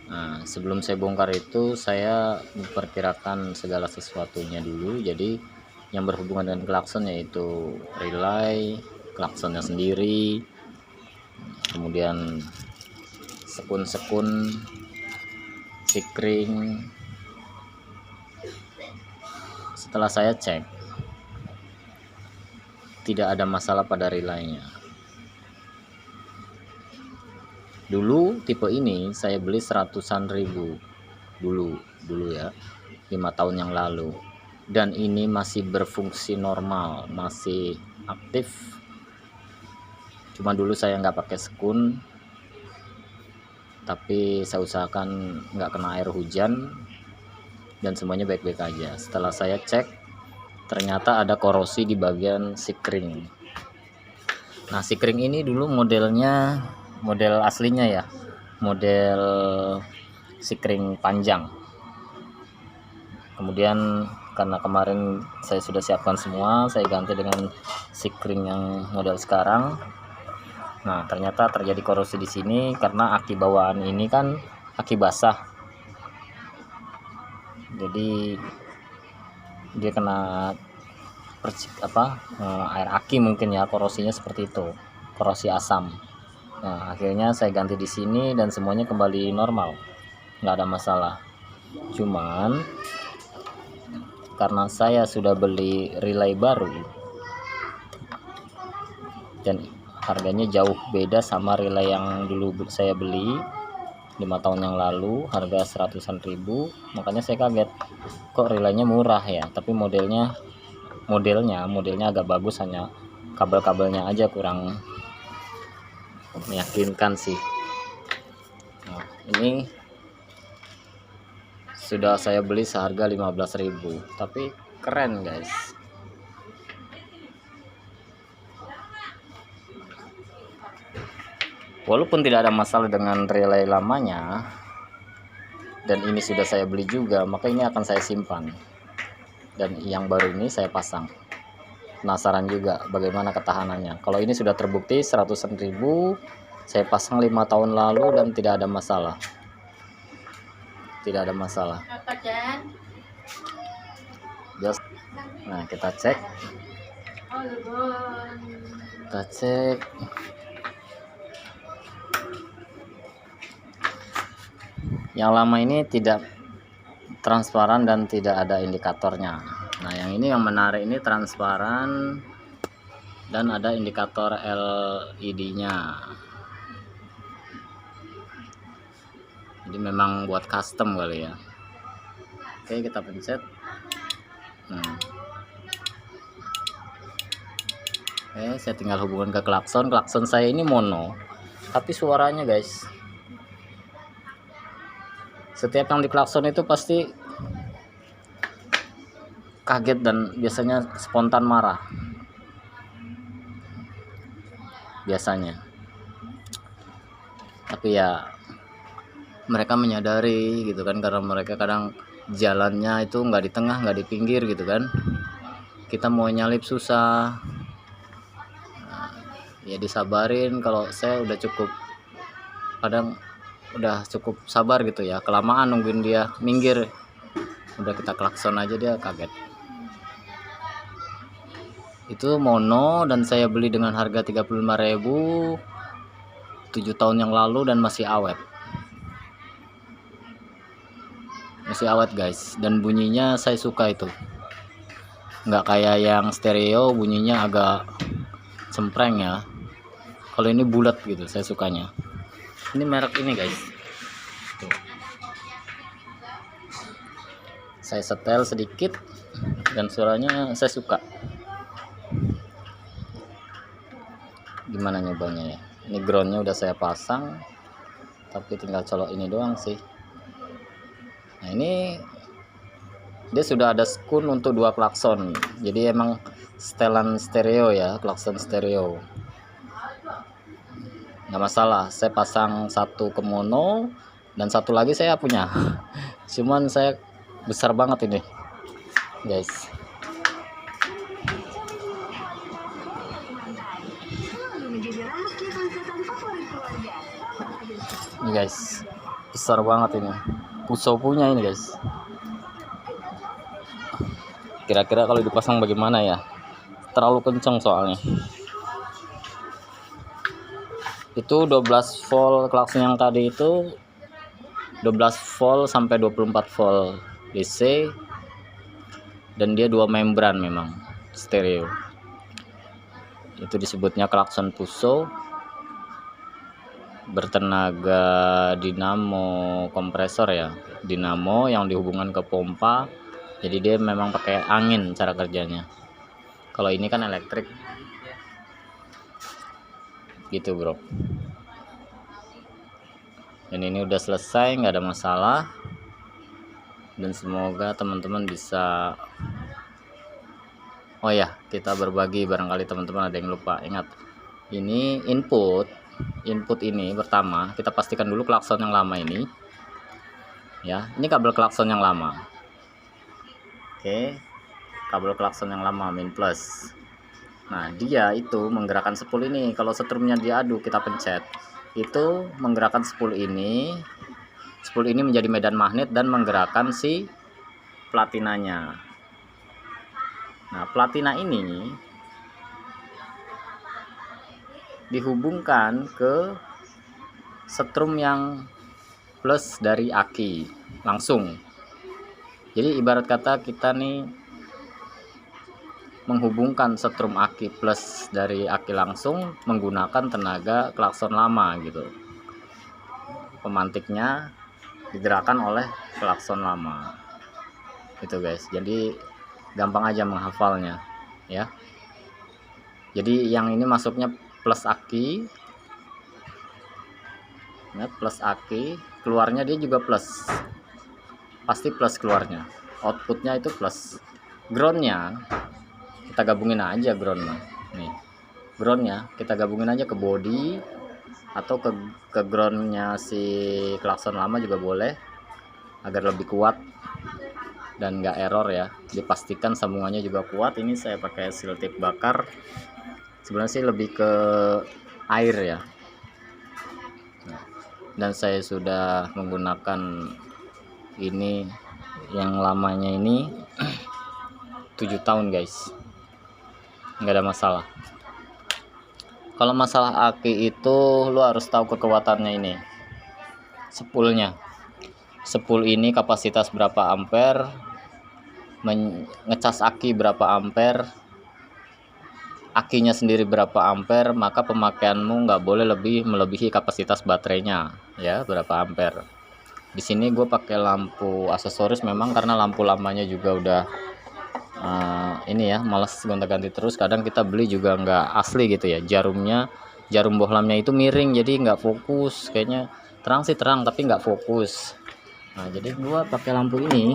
Nah, sebelum saya bongkar itu saya memperkirakan segala sesuatunya dulu. Jadi yang berhubungan dengan klakson yaitu relay, klaksonnya sendiri, kemudian sekun-sekun, sikring. Setelah saya cek, tidak ada masalah pada relaynya. Dulu tipe ini saya beli 100-an ribu dulu ya, 5 tahun yang lalu, dan ini masih berfungsi normal, masih aktif. Cuma dulu saya nggak pakai sekun, tapi saya usahakan nggak kena air hujan dan semuanya baik-baik aja. Setelah saya cek, ternyata ada korosi di bagian sikring. Nah, sikring ini dulu modelnya, model aslinya ya, model sikring panjang. Kemudian karena kemarin saya sudah siapkan semua, saya ganti dengan sikring yang model sekarang. Nah, ternyata terjadi korosi di sini karena aki bawaan ini kan aki basah. Jadi dia kena air aki mungkin ya, korosinya seperti itu, korosi asam. Nah, akhirnya saya ganti di sini dan semuanya kembali normal, nggak ada masalah. Cuman karena saya sudah beli relay baru dan harganya jauh beda sama relay yang dulu saya beli 5 tahun yang lalu, harga 100-an ribu, makanya saya kaget kok relaynya murah ya, tapi modelnya agak bagus, hanya kabel-kabelnya aja kurang meyakinkan sih. Nah, ini sudah saya beli seharga 15.000, tapi keren guys. Walaupun tidak ada masalah dengan relay lamanya dan ini sudah saya beli juga, maka ini akan saya simpan dan yang baru ini saya pasang. Penasaran juga bagaimana ketahanannya. Kalau ini sudah terbukti 100-an ribu, saya pasang 5 tahun lalu dan tidak ada masalah. Nah, kita cek. Yang lama ini tidak transparan dan tidak ada indikatornya. Nah, yang ini yang menarik, ini transparan dan ada indikator LED-nya. Jadi memang buat custom kali ya. Oke, kita pencet. Oke, saya tinggal hubungkan ke klakson. Klakson saya ini mono, tapi suaranya guys, setiap yang diklakson itu pasti kaget dan biasanya spontan marah biasanya. Tapi ya mereka menyadari gitu kan, karena mereka kadang jalannya itu nggak di tengah, nggak di pinggir gitu kan, kita mau nyalip susah. Nah, ya disabarin. Kalau saya udah cukup, kadang udah cukup sabar gitu ya, kelamaan nungguin dia minggir, udah kita klakson aja dia kaget. Itu mono dan saya beli dengan harga 35.000 7 tahun yang lalu dan masih awet guys, dan bunyinya saya suka itu, nggak kayak yang stereo bunyinya agak cempreng ya. Kalau ini bulat gitu, saya sukanya. Ini merek ini guys. Tuh. Saya setel sedikit dan suaranya saya suka. Gimana nyobanya ya? Ini groundnya udah saya pasang, tapi tinggal colok ini doang sih. Nah, ini dia sudah ada sekun untuk 2 klakson, jadi emang setelan stereo ya, klakson stereo, nggak masalah. Saya pasang satu ke mono dan satu lagi saya punya cuman saya besar banget ini guys. Ini guys, besar banget ini. Puso punya ini guys. Kira-kira kalau dipasang bagaimana ya? Terlalu kenceng soalnya. Itu 12 volt klakson yang tadi itu 12 volt sampai 24 volt DC, dan dia 2 membran memang stereo. Itu disebutnya klakson Puso, bertenaga dinamo kompresor ya, dinamo yang dihubungkan ke pompa. Jadi dia memang pakai angin cara kerjanya. Kalau ini kan elektrik gitu bro. Dan ini udah selesai, nggak ada masalah, dan semoga teman-teman bisa. Oh ya, kita berbagi, barangkali teman-teman ada yang lupa. Ingat, ini input ini pertama kita pastikan dulu klakson yang lama ini ya. Ini kabel klakson yang lama. Oke, kabel klakson yang lama min plus. Nah, dia itu menggerakkan spool ini. Kalau setrumnya diadu, kita pencet, itu menggerakkan spool ini. Spool ini menjadi medan magnet dan menggerakkan si platinanya. Nah, platina ini dihubungkan ke setrum yang plus dari aki langsung. Jadi ibarat kata kita nih menghubungkan setrum aki plus dari aki langsung menggunakan tenaga klakson lama gitu. Pemantiknya digerakkan oleh klakson lama itu guys. Jadi gampang aja menghafalnya ya. Jadi yang ini masuknya plus aki ya, plus aki, keluarnya dia juga plus, pasti plus keluarnya, outputnya itu plus. Groundnya kita gabungin aja, groundnya nih, groundnya kita gabungin aja ke body atau ke groundnya si klakson lama juga boleh, agar lebih kuat dan nggak error ya. Dipastikan sambungannya juga kuat. Ini saya pakai seal tip bakar, sebenarnya sih lebih ke air ya. Dan saya sudah menggunakan ini yang lamanya ini 7 tahun guys, nggak ada masalah. Kalau masalah aki itu lu harus tahu kekuatannya ini, spoolnya. Spool ini kapasitas berapa ampere, ngecas aki berapa ampere, akinya sendiri berapa ampere, maka pemakaianmu nggak boleh melebihi kapasitas baterainya ya, berapa ampere. Di sini gue pakai lampu aksesoris memang karena lampu lamanya juga udah ini ya, males gonta-ganti terus. Kadang kita beli juga nggak asli gitu ya, jarum bohlamnya itu miring, jadi nggak fokus. Kayaknya terang sih terang tapi nggak fokus. Nah, jadi gue pakai lampu ini nih.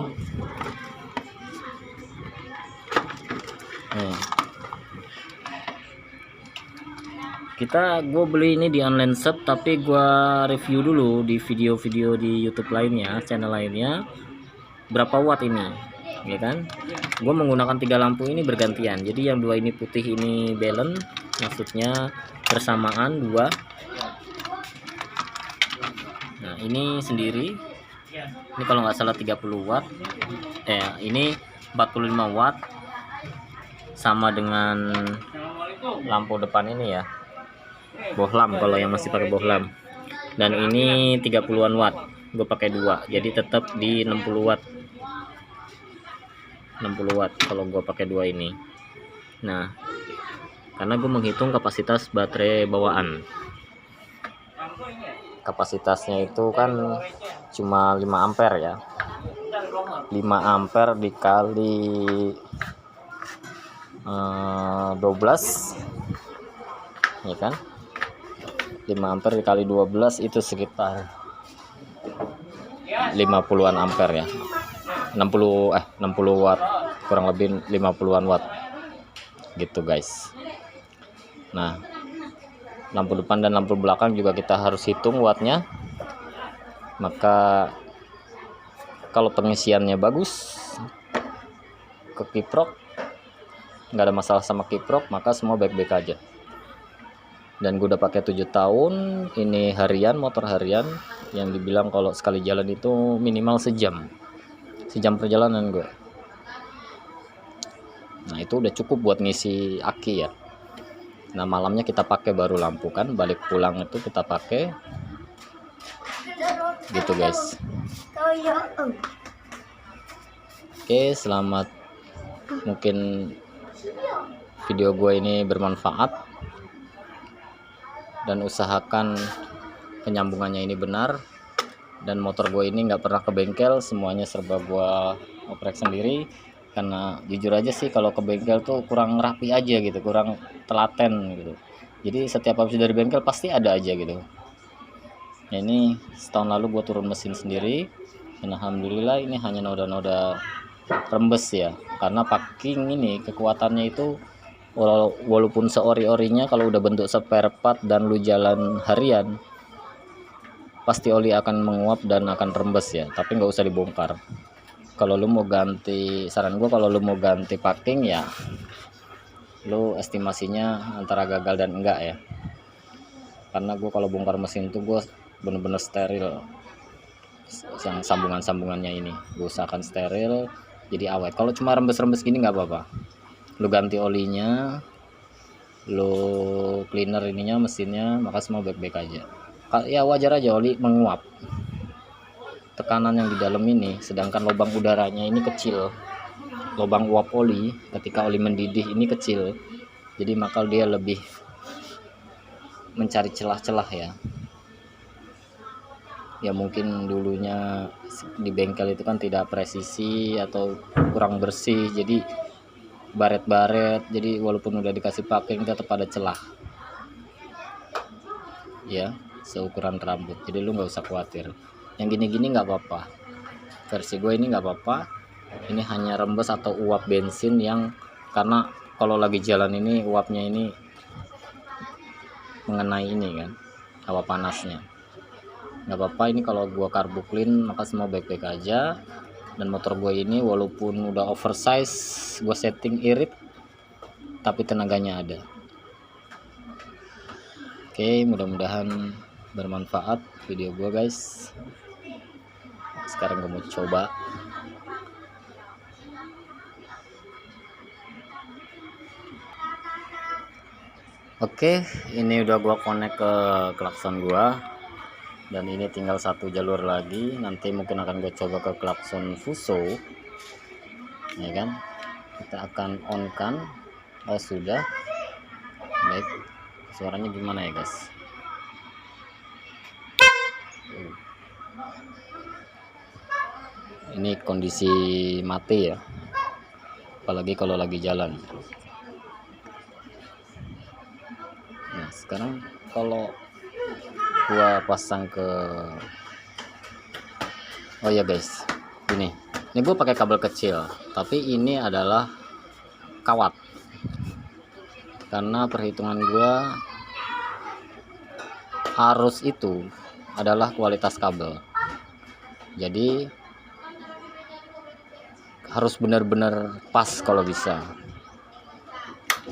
Gue beli ini di online shop, tapi gue review dulu di video-video di YouTube lainnya, channel lainnya, berapa watt ini ya kan. Gue menggunakan 3 lampu ini bergantian, jadi yang 2 ini putih ini balance, maksudnya bersamaan 2. Nah, ini sendiri, ini kalau nggak salah 30 watt, ini 45 watt, sama dengan lampu depan ini ya, bohlam kalau yang masih pakai bohlam. Dan ini 30-an watt, gue pakai 2, jadi tetap di 60 watt kalau gue pakai 2 ini. Nah, karena gue menghitung kapasitas baterai bawaan, kapasitasnya itu kan cuma 5 ampere ya, 5 ampere dikali 12 ya kan, 5 ampere dikali 12 itu sekitar 50-an ampere ya, 60 watt, kurang lebih 50-an watt gitu guys. Nah, lampu depan dan lampu belakang juga kita harus hitung wattnya. Maka kalau pengisiannya bagus ke kiprok, nggak ada masalah sama kiprok, maka semua baik-baik aja. Dan gue udah pakai 7 tahun ini harian, motor harian, yang dibilang kalau sekali jalan itu minimal sejam perjalanan gue. Nah itu udah cukup buat ngisi aki ya. Nah malamnya kita pakai baru lampu kan, balik pulang itu kita pakai gitu guys. Oke, selamat, mungkin video gue ini bermanfaat, dan usahakan penyambungannya ini benar. Dan motor gue ini nggak pernah ke bengkel, semuanya serba gue oprek sendiri, karena jujur aja sih kalau ke bengkel tuh kurang rapi aja gitu, kurang telaten gitu. Jadi setiap habis dari bengkel pasti ada aja gitu. Nah ini setahun lalu gue turun mesin sendiri, dan alhamdulillah ini hanya noda-noda rembes ya, karena packing ini kekuatannya itu walaupun seori-orinya kalau udah bentuk spare part dan lu jalan harian pasti oli akan menguap dan akan rembes ya, tapi nggak usah dibongkar. Kalau lu mau ganti, saran gua kalau lu mau ganti packing ya lu estimasinya antara gagal dan enggak ya, karena gua kalau bongkar mesin tuh gua bener-bener steril yang sambungannya ini, gua usahakan steril jadi awet. Kalau cuma rembes-rembes gini nggak apa-apa, lu ganti olinya, lu cleaner ininya mesinnya, maka semua baik-baik aja. Ya wajar aja oli menguap, tekanan yang di dalam ini, sedangkan lubang udaranya ini kecil, lubang uap oli ketika oli mendidih ini kecil, jadi maka dia lebih mencari celah-celah ya mungkin dulunya di bengkel itu kan tidak presisi atau kurang bersih, jadi baret-baret, jadi walaupun udah dikasih packing tetap ada celah ya seukuran rambut. Jadi lu nggak usah khawatir, yang gini-gini nggak apa-apa, versi gue ini nggak apa-apa. Ini hanya rembes atau uap bensin yang karena kalau lagi jalan ini uapnya ini mengenai ini kan hawa panasnya, nggak apa-apa. Ini kalau gua karbu clean maka semua baik-baik aja. Dan motor gue ini walaupun udah oversize, gue setting irit tapi tenaganya ada. Oke, mudah-mudahan bermanfaat video gue guys. Sekarang gue mau coba. Oke, ini udah gua connect ke klakson gua, dan ini tinggal satu jalur lagi. Nanti mungkin akan gue coba ke klakson Fuso ya kan. Kita akan on kan. Oh sudah, baik. Suaranya gimana ya guys? Ini kondisi mati ya, apalagi kalau lagi jalan. Nah sekarang kalau gua pasang ke, oh ya guys, ini gua pakai kabel kecil, tapi ini adalah kawat, karena perhitungan gua arus itu adalah kualitas kabel, jadi harus benar-benar pas kalau bisa.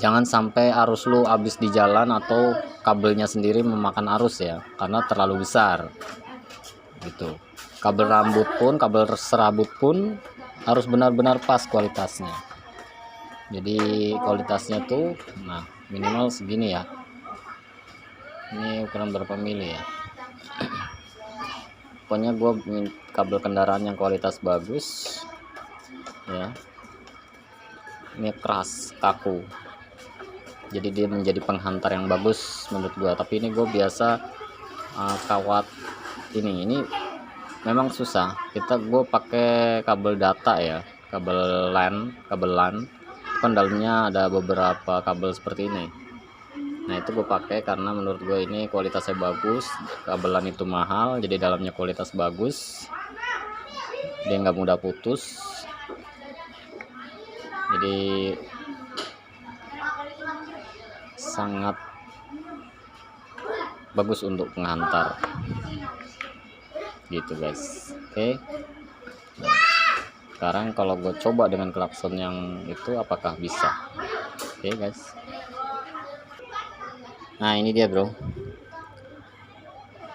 Jangan sampai arus lu habis di jalan atau kabelnya sendiri memakan arus ya, karena terlalu besar gitu. Kabel rambut pun, kabel serabut pun harus benar-benar pas kualitasnya. Jadi kualitasnya tuh nah minimal segini ya. Ini ukuran berapa mili ya. Pokoknya gue kabel kendaraan yang kualitas bagus ya. Ini keras, kaku, jadi dia menjadi penghantar yang bagus menurut gua. Tapi ini gue biasa kawat ini memang susah. Gue pakai kabel data ya, kabel LAN kan dalamnya ada beberapa kabel seperti ini. Nah itu gue pakai karena menurut gue ini kualitasnya bagus. Kabel LAN itu mahal, jadi dalamnya kualitas bagus, dia nggak mudah putus, jadi sangat bagus untuk penghantar gitu guys. Oke, nah, sekarang kalau gue coba dengan klakson yang itu apakah bisa. Oke guys, nah ini dia bro,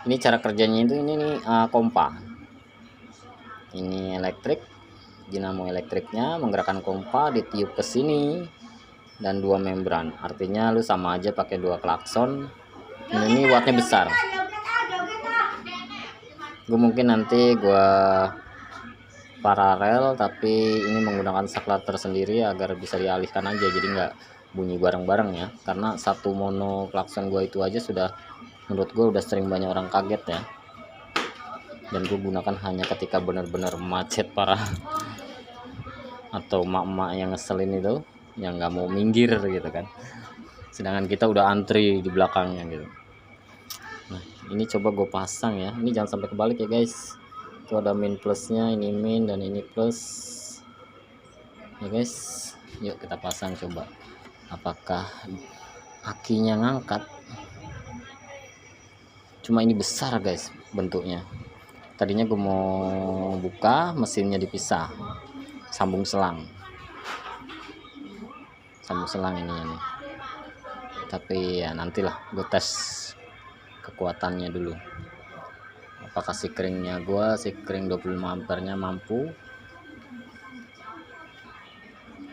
Ini cara kerjanya itu ini nih, kompa. Ini elektrik, dinamo elektriknya menggerakkan kompa, ditiup ke sini dan 2 membran. Artinya lu sama aja pakai 2 klakson. Ini wattnya besar. Gue mungkin nanti gue paralel, tapi ini menggunakan saklar tersendiri agar bisa dialihkan aja, jadi nggak bunyi bareng-bareng ya. Karena satu mono klakson gue itu aja sudah, menurut gue udah sering banyak orang kaget ya. Dan gue gunakan hanya ketika benar-benar macet parah atau emak-emak yang ngeselin itu, yang nggak mau minggir gitu kan. Sedangkan kita udah antri di belakangnya gitu. Nah ini coba gue pasang ya, ini jangan sampai kebalik ya guys. Itu ada min plusnya, ini min dan ini plus ya guys. Yuk kita pasang coba apakah akinya ngangkat. Cuma ini besar guys bentuknya. Tadinya gue mau buka mesinnya dipisah, sambung selang ini nih. Tapi ya nantilah gue tes kekuatannya dulu, apakah sikringnya sikring 25 ampernya mampu.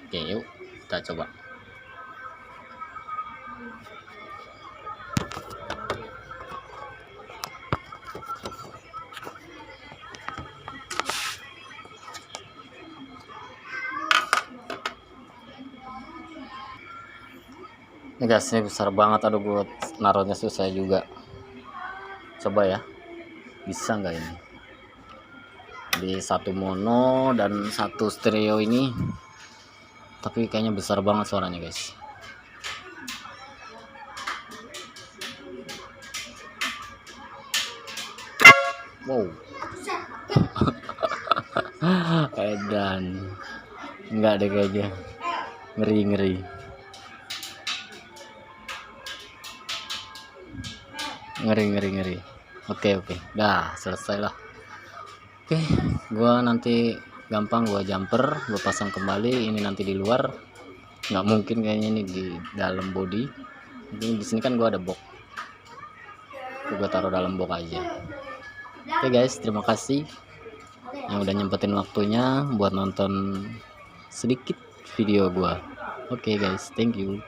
Oke yuk kita coba. Ini guys, ini besar banget. Aduh gue naruhnya susah juga. Coba ya, bisa nggak ini di satu mono dan satu stereo ini. Tapi kayaknya besar banget suaranya guys. Wow. Edan. Enggak deh kayaknya. Ngeri. Ngeri. Oke. Dah, selesai lah. Oke, gua nanti gampang gua jumper, gua pasang kembali. Ini nanti di luar. Nggak mungkin kayaknya ini di dalam body. Mungkin di sini kan gua ada box. Gua taruh dalam box aja. Oke guys, terima kasih yang udah nyempetin waktunya buat nonton sedikit video gua. Oke guys, thank you.